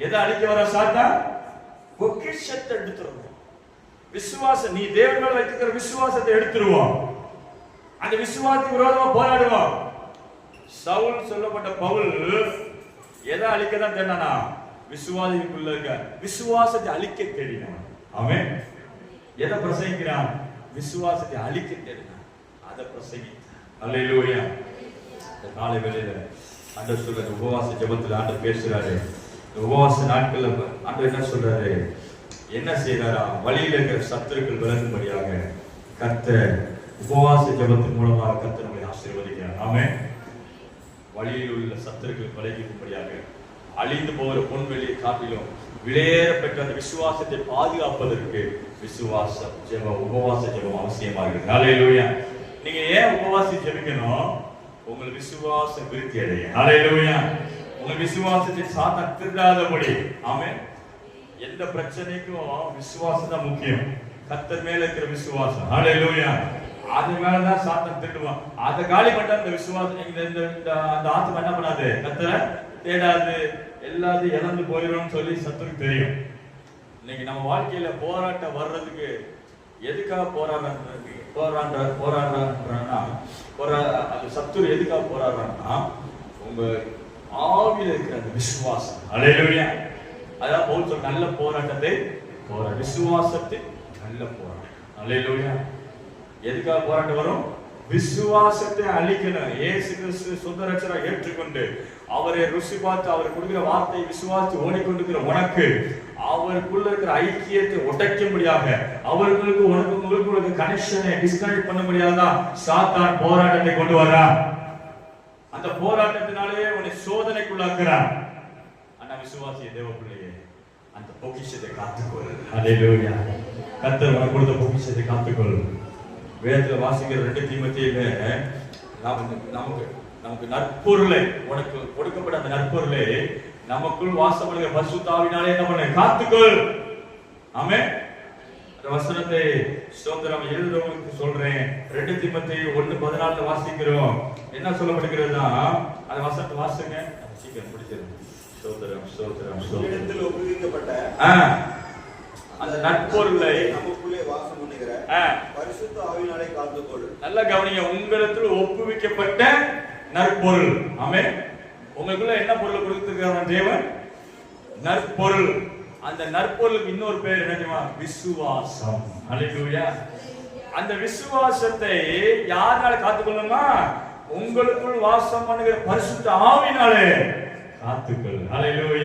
எதை அழிக்க வர சாத்தான்? பொக்கிஷத்தை எடுத்துருவோம். விசுவாசம், நீ தேவன் மேல வைக்கிற விசுவாசத்தை எடுத்துருவோம். அந்த விசுவாசத்துக்கு விரோதமா போராடுவோம். சவுல் சொல்லப்பட்ட பவுல் எதை அழிக்கதான் தேடினா? விசுவாசிக்குள்ள இருக்க விசுவாசத்தை அழிக்க தேடினான். ஆமென். எதை பிரசங்கிக்கிறான்? விசுவாசத்தை அழிக்க தேடினான். அதை பிரசங்கித்தான். அல்லேலூயா. இந்த காலை வேளையில ஆண்டவர் சொல்ற உபவாச ஜெபத்துல ஆண்டவர் பேசுறாரு. உபவாச நாட்கள்ல ஆண்டவர் என்ன சொல்றாரு? என்ன செய்யறாரா? வழியில் இருக்கிற சத்துருக்கள் விலகும்படியாக கர்த்தர் உபவாச ஜெபத்தின் மூலமாக கர்த்தர் நம்மை ஆசீர்வதிக்கிறார். ஆமென். வழியில் உள்ள சத்துருக்கள் விலகும்படியாக அழிந்து போகிற பொன்வெளியை காட்டிலும் விலையேற பெற்ற அந்த விசுவாசத்தை பாதுகாப்பதற்கு விசுவாச ஜெபம், உபவாச ஜெபம் அவசியமாக இருக்கு. ஹல்லேலூயா. நீங்க ஏன் உபவாசி ஜெபிக்கணும்? உங்கள் விசுவாசம் விருத்தி அடையும். ஹல்லேலூயா. உங்கள் விசுவாசத்தை சாத்தான் திருடாதபடி. ஆமென். எந்த பிரச்சனைக்கும் விசுவாசம் தான் முக்கியம். கர்த்தர் மேல இருக்கிற விசுவாசம். ஹல்லேலூயா. அது மேலதான் சாத்தான் திருடுவான். அதை காலி பண்ண இந்த விசுவாசம் அந்த ஆத்மா என்ன பண்ணாது? கர்த்தரை தேடாது, எல்லாத்தையும் இழந்து போயிடும் சொல்லி சத்துருக்கு தெரியும். இன்னைக்கு நம்ம வாழ்க்கையில போராட்டம் வர்றதுக்கு எதுக்காக சத்துரு எதுக்காக போராடுறான்னா உங்க ஆவியில இருக்கிற அந்த விசுவாசம். அல்லேலூயா. அதான் பவுல் சொல்ற நல்ல போராட்டத்தை விசுவாசத்தை நல்ல போராட்டம். அல்லேலூயா. எதுக்காக போராட்டம் வரும்? விசுவாசத்தை அழிக்கணும். இயேசு கிறிஸ்து சொந்த ரட்சகராக ஏற்றுக்கொண்டு அவரை ருசி பார்த்து அவர் கொடுக்கிற வார்த்தை விசுவாசி ஓடிக்கொண்டிருக்கிற உனக்கு அவருக்குள்ள இருக்கிற ஐக்கியத்தை உடைக்கும்படியாக அவர்களுக்கு உங்களுக்கு கனெக்ஷனை டிஸ்கனெக்ட் பண்ண முடியாதான் சாத்தான் போராட்டத்தை கொண்டு வர்றான். அந்த போராட்டத்தினாலே உன்னை சோதனைக்குள்ளாக்குறான். ஆனா விசுவாசிய தேவ பிள்ளையே அந்த பொக்கிஷத்தை காத்துக்கொள். ஹல்லேலூயா. கர்த்தர் உனக்கு கொடுத்த பொக்கிஷத்தை காத்துக்கொள். வேதத்துல வாசிக்கிற 2 தீமோத்தேயுல நமக்கு நற்பொருளை, உனக்கு கொடுக்கப்பட்ட அந்த நற்பொருளை நமக்குள் வாசம் பண்ணுகிற பரிசுத்த ஆவியினாலே என்ன பண்ண? காத்துக்கொள். ஆமென். அந்த வசனத்தை ஸ்தோத்திரம் எழுதுறவங்களுக்கு சொல்றேன். 2 தீமோத்தேயு 1:14 வாசிக்கிறோம். என்ன சொல்லப்படுகிறதுனா அந்த வசனத்தை வாசிங்க. சீக்கிரம் முடிச்சிருங்க. ஸ்தோத்திரம் ஸ்தோத்திரம் ஸ்தோத்திரம். ஒப்புவிக்கப்பட்ட அந்த நற்பொருளை நமக்குள்ளே வாசம் பண்ணுகிற பரிசுத்த ஆவியினாலே காத்துக்கொள். நல்ல கவனிங்க. உங்களிடத்தில் ஒப்புவிக்கப்பட்ட நற்பொருள். ஆமென். உங்களுக்குள்ள என்ன பொருள் கொடுத்திருக்கிறார் தேவன்? நற்பொருள். அந்த நற்பொருளுக்கு இன்னொரு பேர் என்ன தெரியுமா? விசுவாசம். ஹல்லேலூயா. அந்த விசுவாசத்தை யாரால காத்துக்கொள்ளணுமா? உங்களுக்குள் வாசம் பண்ணுகிற பரிசுத்த ஆவியினாலே காத்துக்கொள். ஹல்லேலூயா.